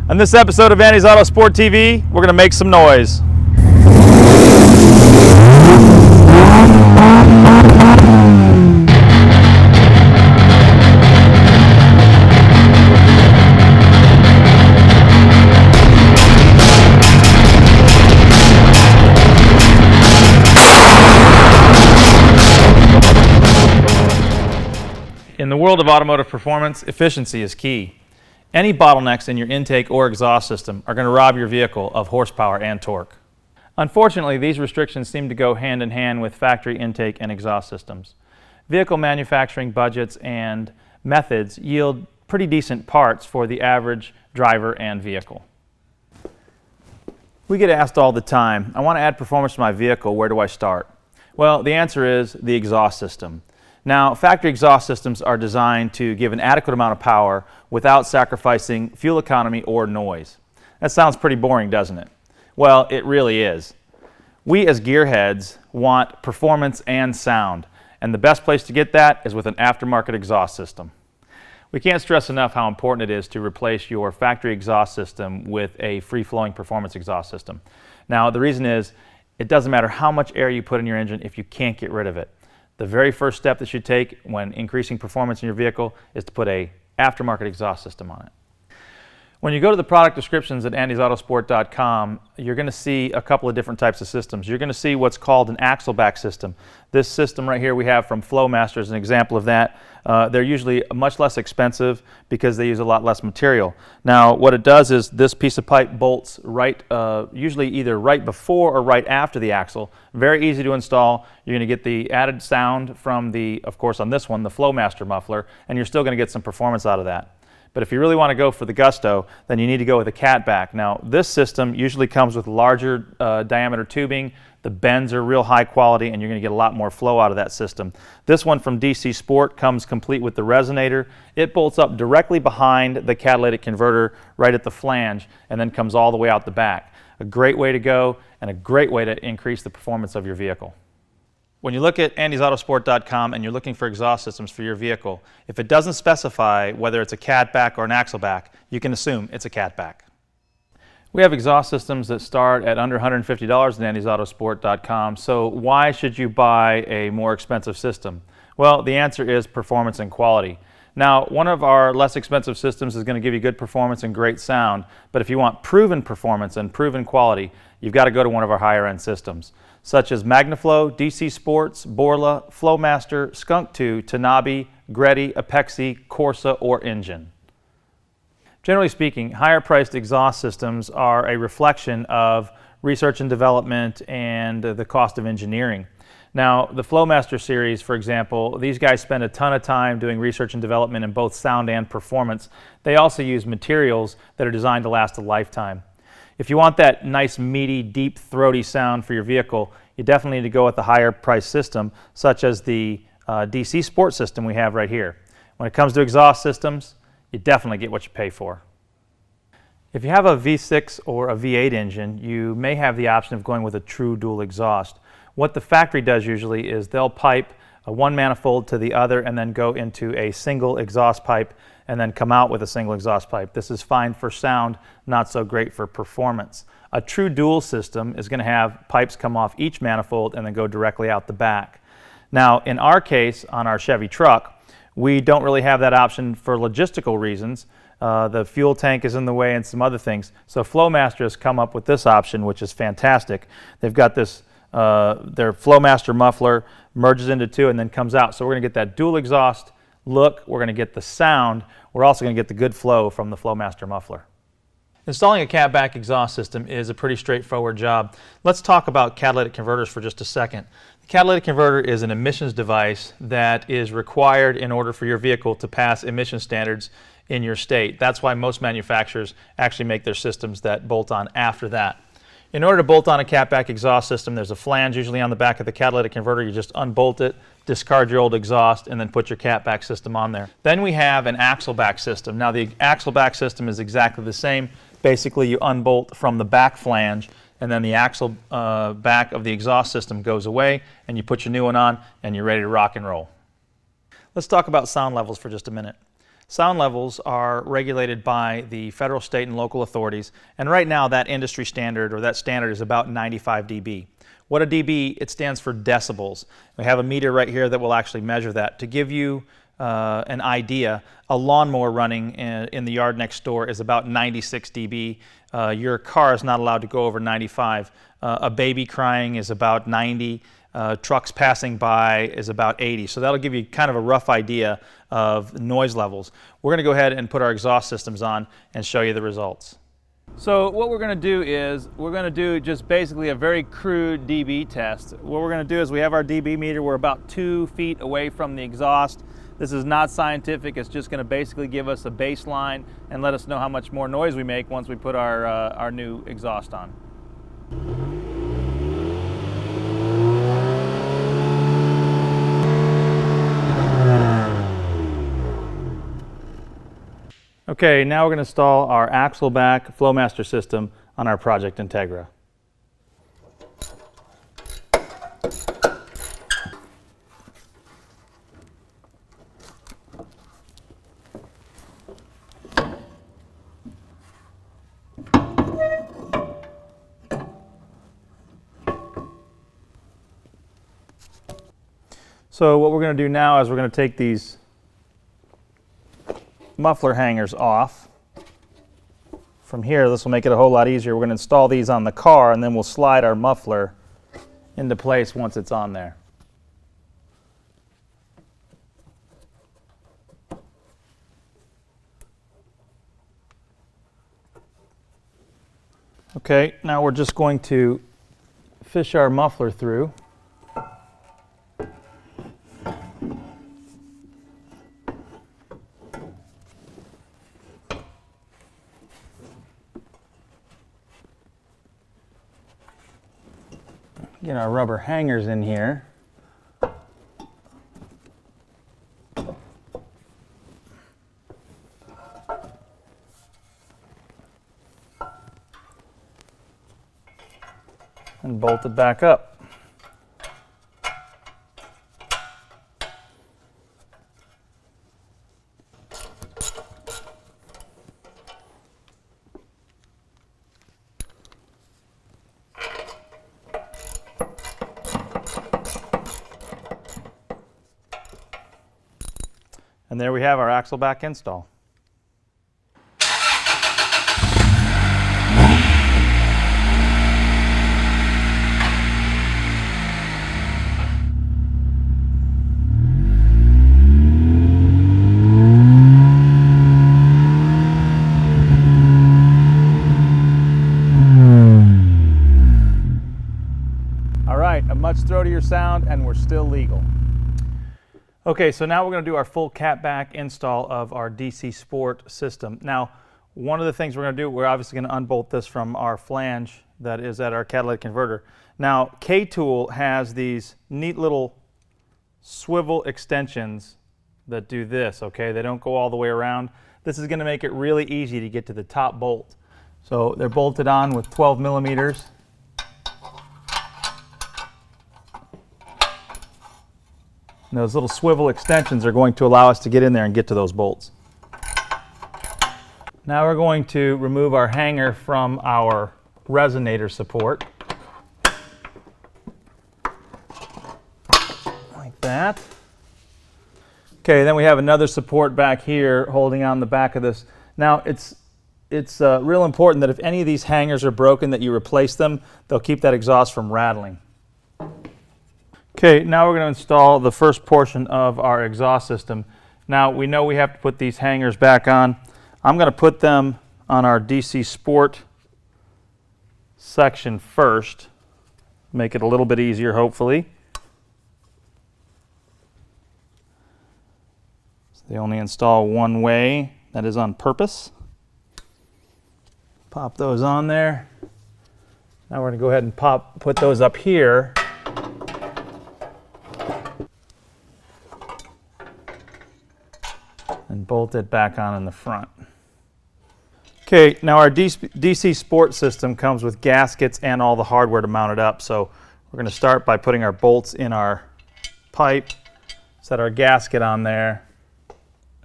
On this episode of Andy's Auto Sport TV, we're going to make some noise. In the world of automotive performance, efficiency is key. Any bottlenecks in your intake or exhaust system are going to rob your vehicle of horsepower and torque. Unfortunately, these restrictions seem to go hand in hand with factory intake and exhaust systems. Vehicle manufacturing budgets and methods yield pretty decent parts for the average driver and vehicle. We get asked all the time, I want to add performance to my vehicle, where do I start? Well, the answer is the exhaust system. Now, factory exhaust systems are designed to give an adequate amount of power without sacrificing fuel economy or noise. That sounds pretty boring, doesn't it? Well, it really is. We as gearheads want performance and sound, and the best place to get that is with an aftermarket exhaust system. We can't stress enough how important it is to replace your factory exhaust system with a free-flowing performance exhaust system. Now, the reason is, it doesn't matter how much air you put in your engine if you can't get rid of it. The very first step that you take when increasing performance in your vehicle is to put an aftermarket exhaust system on it. When you go to the product descriptions at andysautosport.com, you're going to see a couple of different types of systems. You're going to see what's called an axle back system. This system right here we have from Flowmaster is an example of that. They're usually much less expensive because they use a lot less material. Now, what it does is this piece of pipe bolts right, usually either right before or right after the axle. Very easy to install. You're going to get the added sound from the, of course on this one, the Flowmaster muffler, and you're still going to get some performance out of that. But if you really want to go for the gusto, then you need to go with a Catback. Now, this system usually comes with larger diameter tubing. The bends are real high quality, and you're going to get a lot more flow out of that system. This one from DC Sport comes complete with the resonator. It bolts up directly behind the catalytic converter right at the flange and then comes all the way out the back. A great way to go and a great way to increase the performance of your vehicle. When you look at andysautosport.com and you're looking for exhaust systems for your vehicle, if it doesn't specify whether it's a Catback or an Axleback, you can assume it's a Catback. We have exhaust systems that start at under $150 at andysautosport.com, so why should you buy a more expensive system? Well, the answer is performance and quality. Now, one of our less expensive systems is going to give you good performance and great sound, but if you want proven performance and proven quality, you've got to go to one of our higher end systems, such as MagnaFlow, DC Sports, Borla, Flowmaster, Skunk 2, Tanabe, Greddy, Apexi, Corsa, or Engine. Generally speaking, higher priced exhaust systems are a reflection of research and development and the cost of engineering. Now, the Flowmaster series, for example, these guys spend a ton of time doing research and development in both sound and performance. They also use materials that are designed to last a lifetime. If you want that nice, meaty, deep, throaty sound for your vehicle, you definitely need to go with the higher price system, such as the DC Sport system we have right here. When it comes to exhaust systems, you definitely get what you pay for. If you have a V6 or a V8 engine, you may have the option of going with a true dual exhaust. What the factory does usually is they'll pipe one manifold to the other and then go into a single exhaust pipe and then come out with a single exhaust pipe. This is fine for sound, not so great for performance. A true dual system is going to have pipes come off each manifold and then go directly out the back. Now, in our case, on our Chevy truck, we don't really have that option for logistical reasons. The fuel tank is in the way and some other things. So Flowmaster has come up with this option, which is fantastic. They've got this, their Flowmaster muffler merges into two and then comes out. So we're going to get that dual exhaust look, we're going to get the sound, we're also going to get the good flow from the Flowmaster muffler. Installing a Catback exhaust system is a pretty straightforward job. Let's talk about catalytic converters for just a second. The catalytic converter is an emissions device that is required in order for your vehicle to pass emission standards in your state. That's why most manufacturers actually make their systems that bolt on after that. In order to bolt on a Catback exhaust system, there's a flange usually on the back of the catalytic converter. You just unbolt it, discard your old exhaust, and then put your Catback system on there. Then we have an axleback system. Now, the axleback system is exactly the same. Basically, you unbolt from the back flange, and then the axle back of the exhaust system goes away, and you put your new one on, and you're ready to rock and roll. Let's talk about sound levels for just a minute. Sound levels are regulated by the federal, state, and local authorities, and right now that industry standard, or that standard, is about 95 dB. What a dB? It stands for decibels. We have a meter right here that will actually measure that. To give you an idea, a lawnmower running in the yard next door is about 96 dB. Your car is not allowed to go over 95. A baby crying is about 90. Trucks passing by is about 80. So that'll give you kind of a rough idea of noise levels. We're going to go ahead and put our exhaust systems on and show you the results. So what we're going to do is we're going to do just basically a very crude dB test. What we're going to do is we have our dB meter. We're about 2 feet away from the exhaust. This is not scientific. It's just going to basically give us a baseline and let us know how much more noise we make once we put our new exhaust on. Okay, now we're going to install our axle back Flowmaster system on our Project Integra. So what we're going to do now is we're going to take these muffler hangers off. From here, this will make it a whole lot easier. We're going to install these on the car, and then we'll slide our muffler into place once it's on there. Okay, now we're just going to fish our muffler through. Get our rubber hangers in here. And bolt it back up. And there we have our axle back install. All right, a much throatier sound, and we're still legal. Okay, so now we're going to do our full Catback install of our DC Sport system. Now, one of the things we're going to do, we're obviously going to unbolt this from our flange that is at our catalytic converter. Now, K-Tool has these neat little swivel extensions that do this, okay? They don't go all the way around. This is going to make it really easy to get to the top bolt. So they're bolted on with 12 millimeters. And those little swivel extensions are going to allow us to get in there and get to those bolts. Now we're going to remove our hanger from our resonator support. Like that. Okay, then we have another support back here holding on the back of this. Now it's real important that if any of these hangers are broken that you replace them. They'll keep that exhaust from rattling. Okay, now we're going to install the first portion of our exhaust system. Now we know we have to put these hangers back on. I'm going to put them on our DC Sport section first. Make it a little bit easier, hopefully. So they only install one way. That is on purpose. Pop those on there. Now we're going to go ahead and put those up here. And bolt it back on in the front. Okay, now our DC Sport system comes with gaskets and all the hardware to mount it up. So we're going to start by putting our bolts in our pipe, set our gasket on there,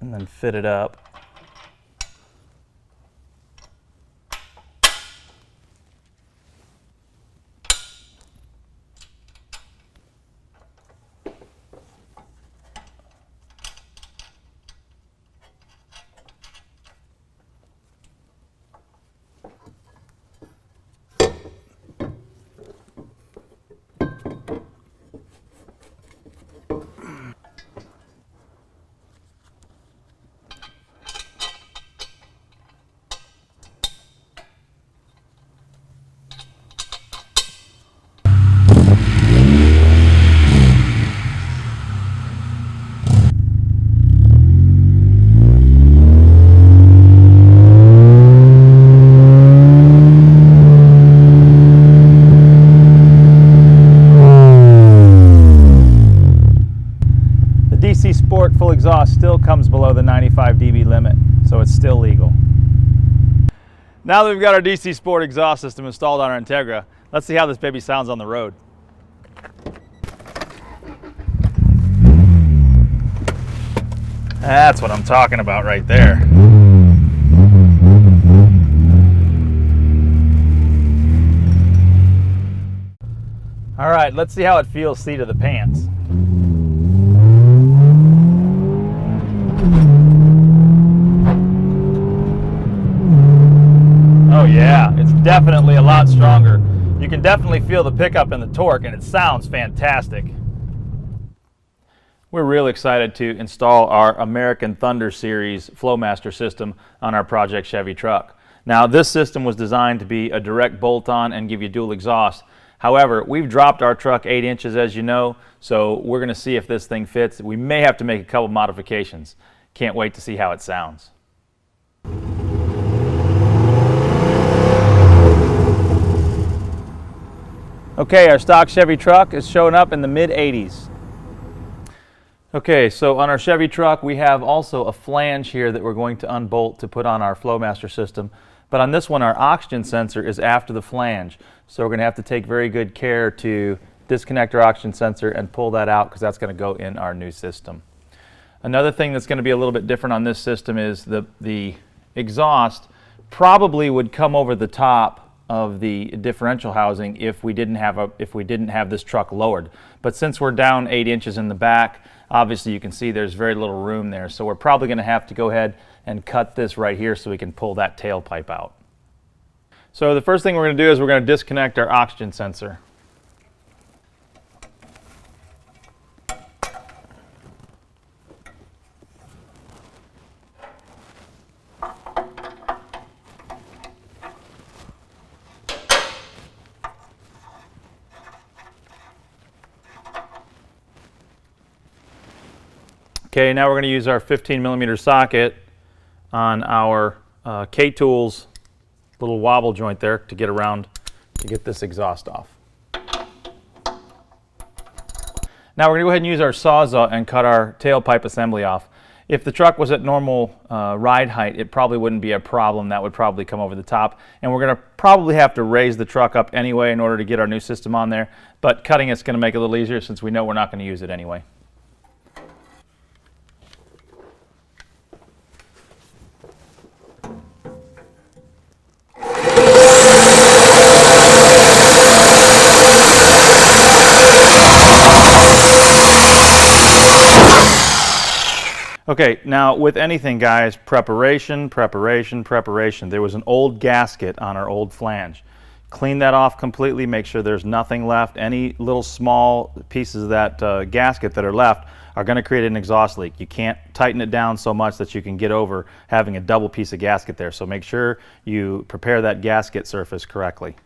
and then fit it up. DC Sport full exhaust still comes below the 95 dB limit, so it's still legal. Now that we've got our DC Sport exhaust system installed on our Integra, let's see how this baby sounds on the road. That's what I'm talking about right there. All right, let's see how it feels seat of the pants. Oh yeah, it's definitely a lot stronger. You can definitely feel the pickup and the torque, and it sounds fantastic. We're real excited to install our American Thunder Series Flowmaster system on our Project Chevy truck. Now, this system was designed to be a direct bolt-on and give you dual exhaust. However, we've dropped our truck 8 inches, as you know, so we're going to see if this thing fits. We may have to make a couple modifications. Can't wait to see how it sounds. Okay, our stock Chevy truck is showing up in the mid-80s. Okay, so on our Chevy truck we have also a flange here that we're going to unbolt to put on our Flowmaster system. But on this one our oxygen sensor is after the flange. So we're going to have to take very good care to disconnect our oxygen sensor and pull that out, because that's going to go in our new system. Another thing that's going to be a little bit different on this system is the exhaust probably would come over the top of the differential housing if we didn't have this truck lowered. But since we're down 8 inches in the back, obviously you can see there's very little room there. So we're probably going to have to go ahead and cut this right here so we can pull that tailpipe out. So the first thing we're going to do is we're going to disconnect our oxygen sensor. Okay, now we're going to use our 15mm socket on our K-Tools little wobble joint there to get around to get this exhaust off. Now we're going to go ahead and use our Sawzall and cut our tailpipe assembly off. If the truck was at normal ride height, it probably wouldn't be a problem. That would probably come over the top. And we're going to probably have to raise the truck up anyway in order to get our new system on there. But cutting it's going to make it a little easier since we know we're not going to use it anyway. Okay, now with anything, guys, preparation, preparation, preparation. There was an old gasket on our old flange. Clean that off completely, make sure there's nothing left. Any little small pieces of that gasket that are left are going to create an exhaust leak. You can't tighten it down so much that you can get over having a double piece of gasket there. So make sure you prepare that gasket surface correctly.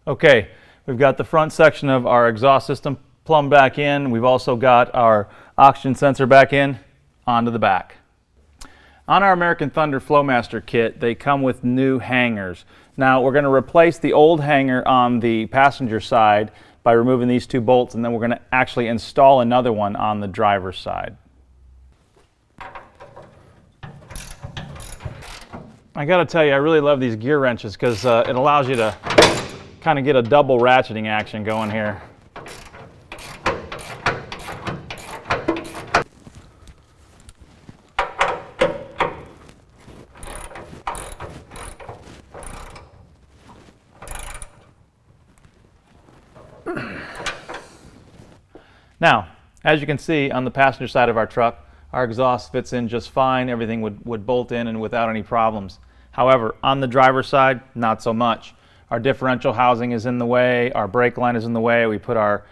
Okay, we've got the front section of our exhaust system plumbed back in. We've also got our oxygen sensor back in onto the back. On our American Thunder Flowmaster kit, they come with new hangers. Now we're going to replace the old hanger on the passenger side by removing these two bolts, and then we're going to actually install another one on the driver's side. I got to tell you, I really love these gear wrenches because it allows you to kind of get a double ratcheting action going here. Now, as you can see on the passenger side of our truck, our exhaust fits in just fine. Everything would bolt in and without any problems. However, on the driver's side, not so much. Our differential housing is in the way, our brake line is in the way, we put our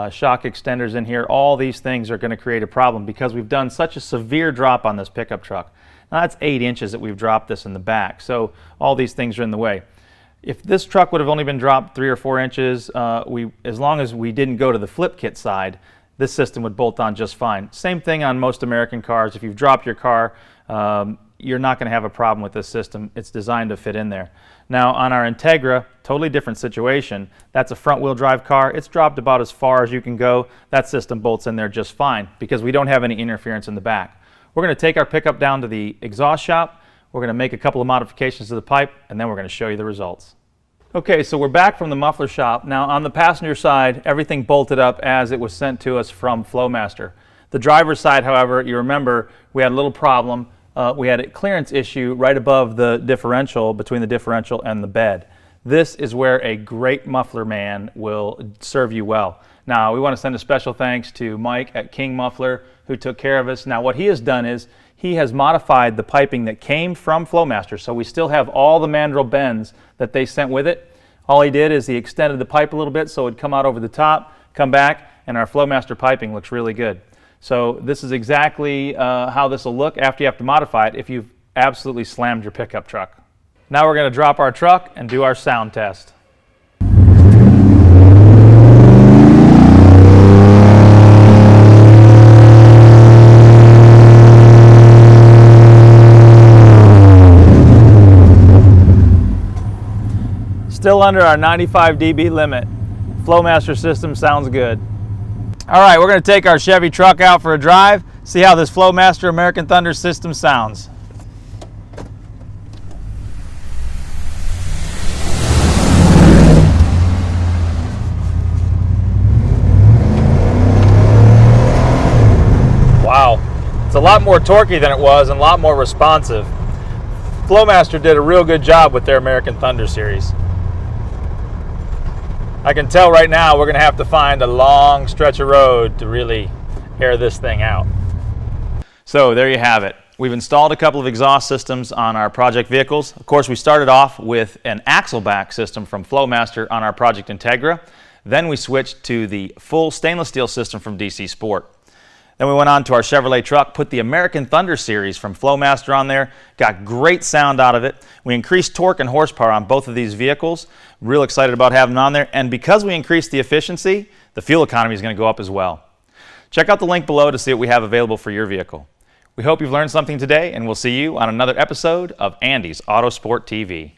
shock extenders in here. All these things are going to create a problem because we've done such a severe drop on this pickup truck. Now that's 8 inches that we've dropped this in the back, so all these things are in the way. If this truck would have only been dropped 3 or 4 inches, as long as we didn't go to the flip kit side, this system would bolt on just fine. Same thing on most American cars. If you've dropped your car, you're not going to have a problem with this system. It's designed to fit in there. Now on our Integra, totally different situation. That's a front wheel drive car. It's dropped about as far as you can go. That system bolts in there just fine because we don't have any interference in the back. We're going to take our pickup down to the exhaust shop. We're going to make a couple of modifications to the pipe, and then we're going to show you the results. Okay, so we're back from the muffler shop. Now on the passenger side, everything bolted up as it was sent to us from Flowmaster. The driver's side, however, you remember we had a little problem. We had a clearance issue right above the differential, between the differential and the bed. This is where a great muffler man will serve you well. Now we want to send a special thanks to Mike at King Muffler who took care of us. Now what he has done is he has modified the piping that came from Flowmaster, so we still have all the mandrel bends that they sent with it. All he did is he extended the pipe a little bit so it would come out over the top, come back, and our Flowmaster piping looks really good. So this is exactly how this will look after you have to modify it if you've absolutely slammed your pickup truck. Now we're going to drop our truck and do our sound test. Still under our 95 dB limit. Flowmaster system sounds good. All right, we're going to take our Chevy truck out for a drive, see how this Flowmaster American Thunder system sounds. Wow, it's a lot more torquey than it was and a lot more responsive. Flowmaster did a real good job with their American Thunder series. I can tell right now we're going to have to find a long stretch of road to really air this thing out. So there you have it. We've installed a couple of exhaust systems on our project vehicles. Of course, we started off with an axle back system from Flowmaster on our Project Integra. Then we switched to the full stainless steel system from DC Sport. Then we went on to our Chevrolet truck, put the American Thunder series from Flowmaster on there, got great sound out of it. We increased torque and horsepower on both of these vehicles. Real excited about having them on there. And because we increased the efficiency, the fuel economy is going to go up as well. Check out the link below to see what we have available for your vehicle. We hope you've learned something today, and we'll see you on another episode of Andy's Autosport TV.